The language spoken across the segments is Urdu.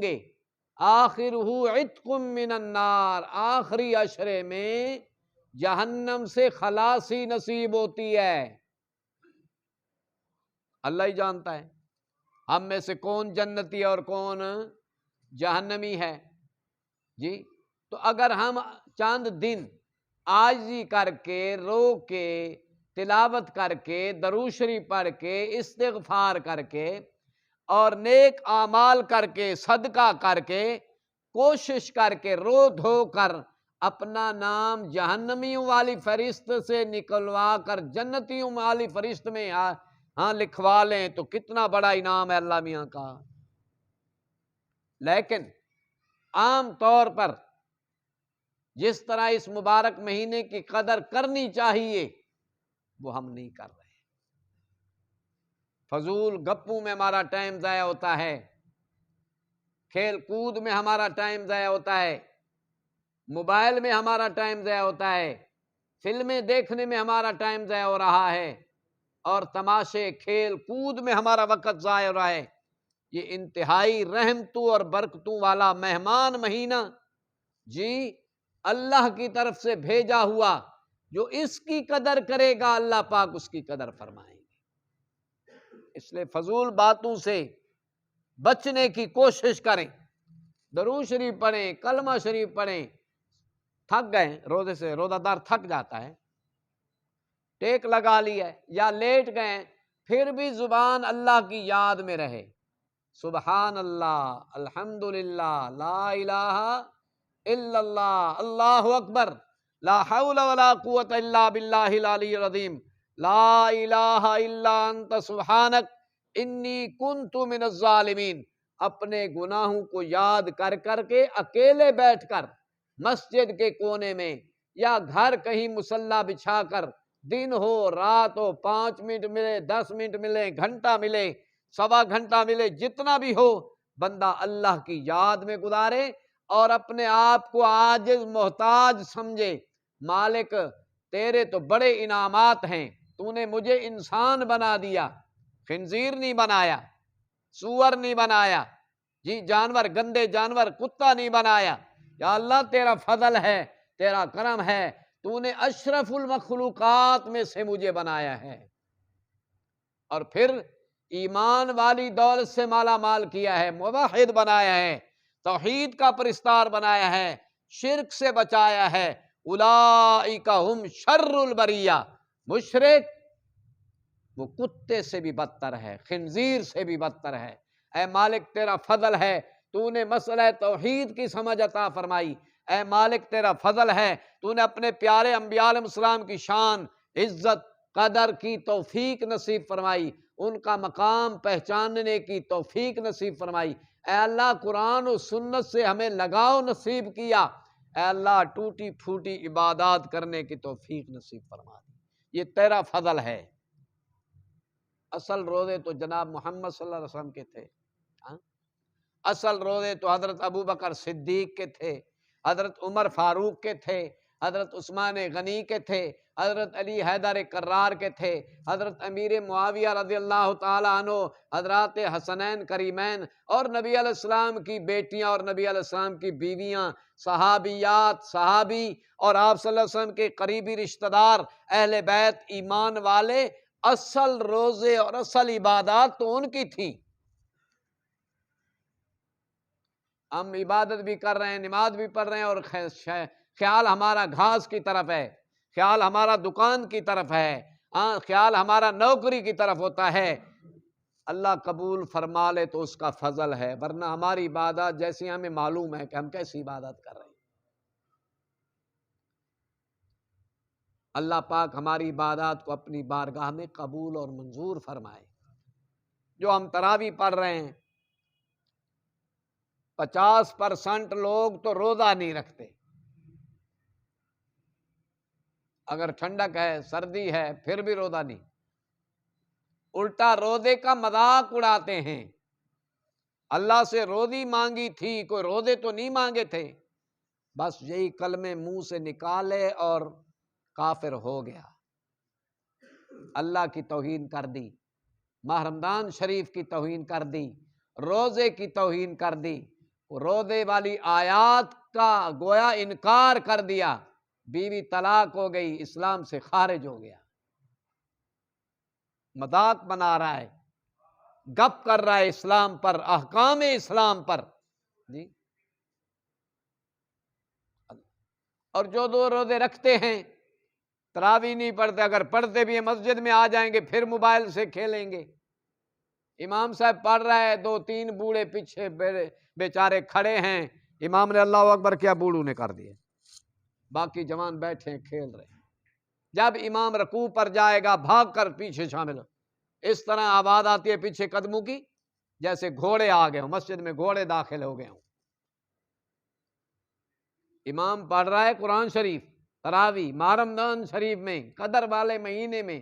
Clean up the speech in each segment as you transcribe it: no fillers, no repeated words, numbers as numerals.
گے آخرہ عتق من النار، آخری عشرے میں جہنم سے خلاصی نصیب ہوتی ہے۔ اللہ ہی جانتا ہے ہم میں سے کون جنتی اور کون جہنمی ہے جی۔ تو اگر ہم چند دن عاجزی کر کے، رو کے، تلاوت کر کے، درود شریف پڑھ کے، استغفار کر کے اور نیک اعمال کر کے، صدقہ کر کے، کوشش کر کے، رو دھو کر اپنا نام جہنمیوں والی فہرست سے نکلوا کر جنتیوں والی فہرست میں لکھوا لیں تو کتنا بڑا انعام ہے اللہ میاں کا۔ لیکن عام طور پر جس طرح اس مبارک مہینے کی قدر کرنی چاہیے وہ ہم نہیں کر رہے، فضول گپوں میں ہمارا ٹائم ضائع ہوتا ہے، کھیل کود میں ہمارا ٹائم ضائع ہوتا ہے، موبائل میں ہمارا ٹائم ضائع ہوتا ہے، فلمیں دیکھنے میں ہمارا ٹائم ضائع ہو رہا ہے، اور تماشے کھیل کود میں ہمارا وقت ضائع ہو رہا ہے۔ یہ انتہائی رحمتوں اور برکتوں والا مہمان مہینہ جی اللہ کی طرف سے بھیجا ہوا، جو اس کی قدر کرے گا اللہ پاک اس کی قدر فرمائیں گے۔ اس لیے فضول باتوں سے بچنے کی کوشش کریں، درود شریف پڑھیں، کلمہ شریف پڑھیں۔ تھک گئے روزے سے، روزہ دار تھک جاتا ہے، ٹیک لگا لی ہے یا لیٹ گئے، پھر بھی زبان اللہ کی یاد میں رہے، سبحان اللہ، الحمدللہ، لا الہ الا اللہ، اللہ اکبر، لا حول ولا قوت الا باللہ العلی العظیم، لا الہ الا انت سبحانک انی کنت من الظالمین۔ اپنے گناہوں کو یاد کر کر کے اکیلے بیٹھ کر مسجد کے کونے میں یا گھر کہیں مصلی بچھا کر، دن ہو رات ہو، 5 منٹ ملے، 10 منٹ ملے، گھنٹہ ملے، سوا گھنٹہ ملے، جتنا بھی ہو بندہ اللہ کی یاد میں گزارے اور اپنے آپ کو عاجز محتاج سمجھے، مالک تیرے تو بڑے انعامات ہیں، تو نے مجھے انسان بنا دیا، خنزیر نہیں بنایا، سور نہیں بنایا جی، جانور، گندے جانور، کتا نہیں بنایا، یا اللہ تیرا فضل ہے، تیرا کرم ہے، تو نے اشرف المخلوقات میں سے مجھے بنایا ہے، اور پھر ایمان والی دولت سے مالا مال کیا ہے، موحد بنایا ہے، توحید کا پرستار بنایا ہے، شرک سے بچایا ہے۔ اولئک ہم شر البریہ، مشرک وہ کتے سے بھی بدتر ہے، خنزیر سے بھی بدتر ہے۔ اے مالک تیرا فضل ہے، تو نے مسئلہ توحید کی سمجھ عطا فرمائی، اے مالک تیرا فضل ہے، تو نے اپنے پیارے انبیاء علیہ السلام کی شان، عزت، قدر کی توفیق نصیب فرمائی، ان کا مقام پہچاننے کی توفیق نصیب فرمائی۔ اے اللہ قرآن و سنت سے ہمیں لگاؤ نصیب کیا، اے اللہ ٹوٹی پھوٹی عبادات کرنے کی توفیق نصیب فرما دی، یہ تیرا فضل ہے۔ اصل روزے تو جناب محمد صلی اللہ علیہ وسلم کے تھے، اصل روزے تو حضرت ابوبکر صدیق کے تھے، حضرت عمر فاروق کے تھے، حضرت عثمان غنی کے تھے، حضرت علی حیدر کرار کے تھے، حضرت امیر معاویہ رضی اللہ تعالیٰ عنہ، حضرات حسنین کریمین اور نبی علیہ السلام کی بیٹیاں اور نبی علیہ السلام کی بیویاں، صحابیات، صحابی اور آپ صلی اللہ علیہ وسلم کے قریبی رشتہ دار، اہل بیت ایمان والے، اصل روزے اور اصل عبادات تو ان کی تھیں۔ ہم عبادت بھی کر رہے ہیں، نماز بھی پڑھ رہے ہیں، اور خیال ہمارا گھاس کی طرف ہے، خیال ہمارا دکان کی طرف ہے، خیال ہمارا نوکری کی طرف ہوتا ہے۔ اللہ قبول فرما لے تو اس کا فضل ہے، ورنہ ہماری عبادات جیسی ہمیں معلوم ہے کہ ہم کیسی عبادت کر رہے ہیں۔ اللہ پاک ہماری عبادات کو اپنی بارگاہ میں قبول اور منظور فرمائے۔ جو ہم تراویح پڑھ رہے ہیں، 50% لوگ تو روزہ نہیں رکھتے، اگر ٹھنڈک ہے، سردی ہے، پھر بھی روزہ نہیں، الٹا روزے کا مذاق اڑاتے ہیں۔ اللہ سے روزی مانگی تھی، کوئی روزے تو نہیں مانگے تھے، بس یہی کلمے منہ سے نکالے اور کافر ہو گیا، اللہ کی توہین کر دی، ماہ رمضان شریف کی توہین کر دی، روزے کی توہین کر دی، روزے والی آیات کا گویا انکار کر دیا، بیوی طلاق ہو گئی، اسلام سے خارج ہو گیا، مذاق بنا رہا ہے، گپ کر رہا ہے اسلام پر، احکام اسلام پر جی۔ اور جو دو روزے رکھتے ہیں تراویح نہیں پڑھتے، اگر پڑھتے بھی ہیں مسجد میں آ جائیں گے پھر موبائل سے کھیلیں گے۔ امام صاحب پڑھ رہا ہے، دو تین بوڑھے پیچھے بیچارے کھڑے ہیں، امام نے اللہ اکبر کیا، بوڑھوں نے کر دیا، باقی جوان بیٹھے ہیں کھیل رہے ہیں۔ جب امام رکوع پر جائے گا بھاگ کر پیچھے شامل ہو، اس طرح آواز آتی ہے پیچھے قدموں کی، جیسے گھوڑے آ گئے ہوں، مسجد میں گھوڑے داخل ہو گئے ہوں۔ امام پڑھ رہا ہے قرآن شریف تراویح ماہ رمضان شریف میں، قدر والے مہینے میں،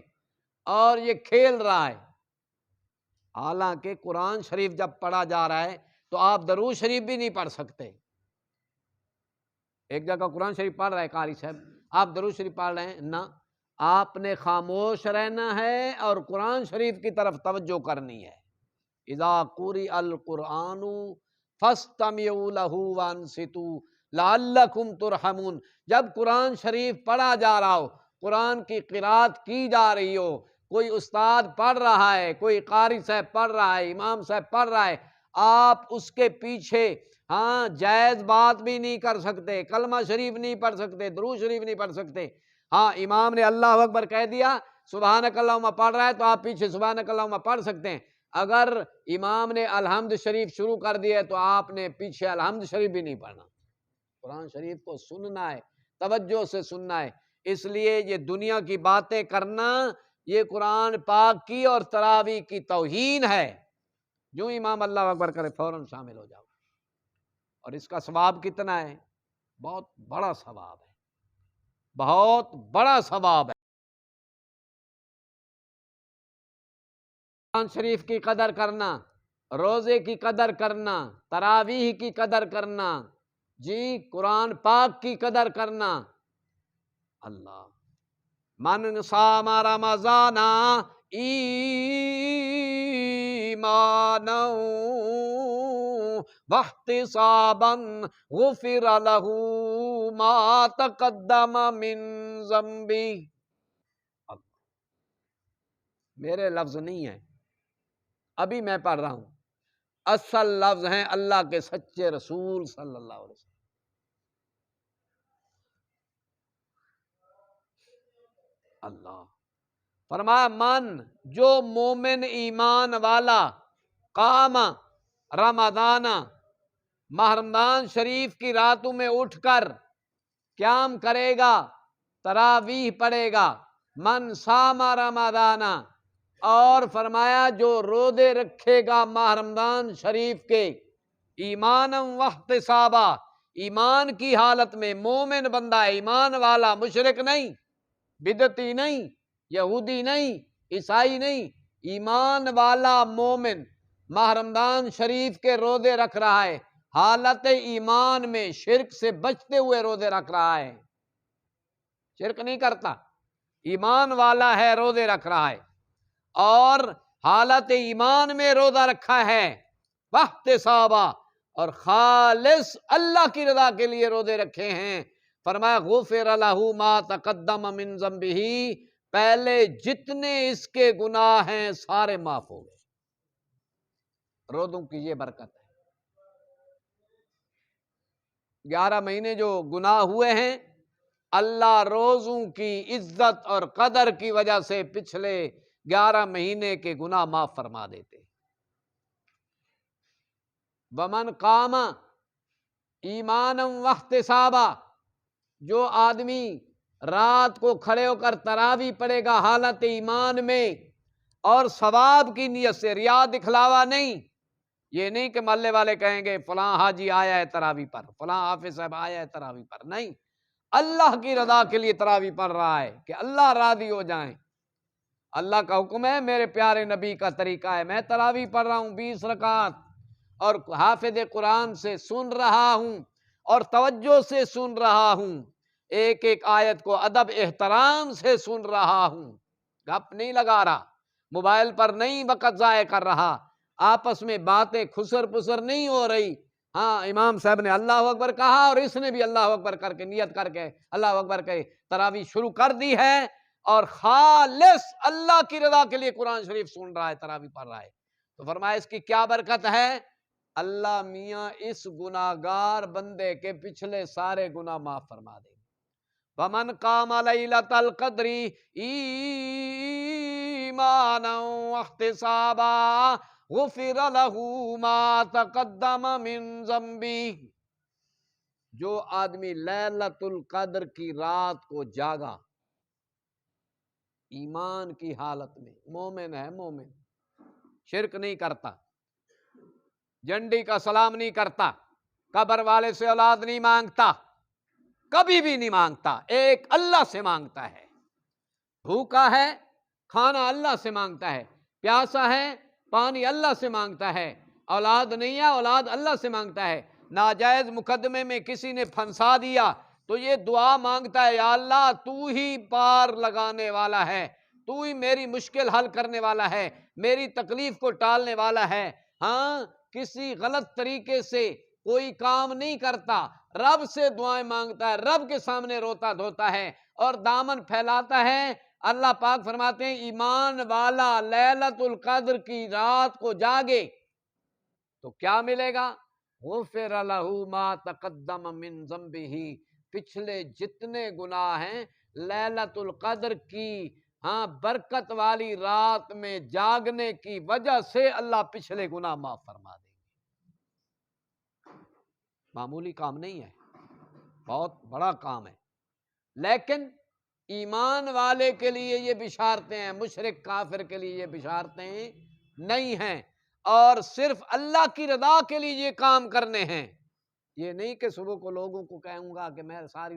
اور یہ کھیل رہا ہے۔ حالانکہ قرآن شریف جب پڑھا جا رہا ہے تو آپ درود شریف بھی نہیں پڑھ سکتے۔ ایک جگہ قرآن شریف پڑھ رہا ہے قاری صاحب، آپ درود شریف پڑھ رہے ہیں، نہ، آپ نے خاموش رہنا ہے اور قرآن شریف کی طرف توجہ کرنی ہے۔ اذا قرئ القرآن فاستمعوا له وانصتوا لعلکم ترحمون۔ جب قرآن شریف پڑھا جا رہا ہو، قرآن کی قرات کی جا رہی ہو، کوئی استاد پڑھ رہا ہے، کوئی قاری صاحب پڑھ رہا ہے، امام صاحب پڑھ رہا ہے، آپ اس کے پیچھے جائز بات بھی نہیں کر سکتے، کلمہ شریف نہیں پڑھ سکتے، درود شریف نہیں پڑھ سکتے۔ امام نے اللہ اکبر کہہ دیا، سبحانک اللہم پڑھ رہا ہے تو آپ پیچھے سبحانک اللہم پڑھ سکتے ہیں۔ اگر امام نے الحمد شریف شروع کر دیا تو آپ نے پیچھے الحمد شریف بھی نہیں پڑھنا۔ قرآن شریف کو سننا ہے، توجہ سے سننا ہے۔ اس لیے یہ دنیا کی باتیں کرنا یہ قرآن پاک کی اور تراویح کی توہین ہے۔ جو امام اللہ اکبر کرے فوراً شامل ہو جاؤ، اور اس کا ثواب کتنا ہے؟ بہت بڑا ثواب ہے، بہت بڑا ثواب ہے۔ قرآن شریف کی قدر کرنا، روزے کی قدر کرنا، تراویح کی قدر کرنا، جی قرآن پاک کی قدر کرنا۔ اللہ من صام رمضان ایمانا واحتسابا غفر له ما تقدم من ذنبه۔ میرے لفظ نہیں ہیں، ابھی میں پڑھ رہا ہوں، اصل لفظ ہیں اللہ کے سچے رسول صلی اللہ علیہ وسلم۔ اللہ فرمایا، من جو مومن ایمان والا قام رمضان ماہ رمضان شریف کی راتوں میں اٹھ کر قیام کرے گا، تراویح پڑھے گا، من صام رمضان، اور فرمایا جو روزے رکھے گا ماہ رمضان شریف کے، ایمانا واحتسابا، ایمان کی حالت میں، مومن بندہ ایمان والا، مشرک نہیں، بدعتی نہیں، یہودی نہیں، عیسائی نہیں، ایمان والا مومن ماہ رمضان شریف کے روزے رکھ رہا ہے، حالت ایمان میں شرک سے بچتے ہوئے روزے رکھ رہا ہے، شرک نہیں کرتا، ایمان والا ہے، روزے رکھ رہا ہے، اور حالت ایمان میں روزہ رکھا ہے، واحتسابا، اور خالص اللہ کی رضا کے لیے روزے رکھے ہیں، فرمایا غفر لہ ما تقدم من ذنبہ، پہلے جتنے اس کے گناہ ہیں سارے معاف ہو گئے۔ روزوں کی یہ برکت ہے۔ 11 مہینے جو گناہ ہوئے ہیں، اللہ روزوں کی عزت اور قدر کی وجہ سے پچھلے 11 مہینے کے گناہ معاف فرما دیتے۔ ومن قام ایمانا واحتسابا، جو آدمی رات کو کھڑے ہو کر تراویح پڑھے گا حالت ایمان میں اور ثواب کی نیت سے، ریا دکھلاوا نہیں، یہ نہیں کہ محلے والے کہیں گے فلاں حاجی آیا ہے تراویح پر، فلاں حافظ صاحب آیا ہے تراویح پر، نہیں، اللہ کی رضا کے لیے تراویح پڑھ رہا ہے کہ اللہ راضی ہو جائیں۔ اللہ کا حکم ہے، میرے پیارے نبی کا طریقہ ہے، میں تراویح پڑھ رہا ہوں 20 رکعت، اور حافظ قرآن سے سن رہا ہوں اور توجہ سے سن رہا ہوں، ایک ایک آیت کو ادب احترام سے سن رہا ہوں، گپ نہیں لگا رہا، موبائل پر نہیں وقت ضائع کر رہا، آپس میں باتیں خسر پسر نہیں ہو رہی، ہاں امام صاحب نے اللہ اکبر کہا اور اس نے بھی اللہ اکبر کر کے نیت کر کے اللہ اکبر کے تراویح شروع کر دی ہے اور خالص اللہ کی رضا کے لیے قرآن شریف سن رہا ہے، تراویح پڑھ رہا ہے، تو فرمایا اس کی کیا برکت ہے؟ اللہ میاں اس گناہگار بندے کے پچھلے سارے گناہ معاف فرما دیں گے۔ وَمَنْ قَامَ لَيْلَةَ الْقَدْرِ ایمانا واحتسابا غفر لَهُ مَا تَقَدَّمَ مِنْ ذَنْبِهِ۔ جو آدمی لیلۃ القدر کی رات کو جاگا ایمان کی حالت میں، مومن ہے، مومن شرک نہیں کرتا، جنڈی کا سلام نہیں کرتا، قبر والے سے اولاد نہیں مانگتا، کبھی بھی نہیں مانگتا، ایک اللہ سے مانگتا ہے، بھوکا ہے کھانا اللہ سے مانگتا ہے، پیاسا ہے پانی اللہ سے مانگتا ہے، اولاد نہیں ہے اولاد اللہ سے مانگتا ہے، ناجائز مقدمے میں کسی نے پھنسا دیا تو یہ دعا مانگتا ہے، یا اللہ تو ہی پار لگانے والا ہے، تو ہی میری مشکل حل کرنے والا ہے، میری تکلیف کو ٹالنے والا ہے۔ ہاں کسی غلط طریقے سے کوئی کام نہیں کرتا، رب سے دعائیں مانگتا ہے، رب کے سامنے روتا دھوتا ہے اور دامن پھیلاتا ہے۔ اللہ پاک فرماتے ہیں ایمان والا لیلۃ القدر کی رات کو جاگے تو کیا ملے گا؟ غفر لہ ما تقدم من ذنبہ، پچھلے جتنے گناہ ہیں لیلۃ القدر کی برکت والی رات میں جاگنے کی وجہ سے اللہ پچھلے گناہ معاف فرما دیں گے۔ معمولی کام نہیں ہے، بہت بڑا کام ہے، لیکن ایمان والے کے لیے یہ بشارتیں ہیں، مشرک کافر کے لیے یہ بشارتیں نہیں ہیں، اور صرف اللہ کی رضا کے لیے یہ کام کرنے ہیں۔ یہ نہیں کہ صبح کو لوگوں کو کہوں گا کہ میں ساری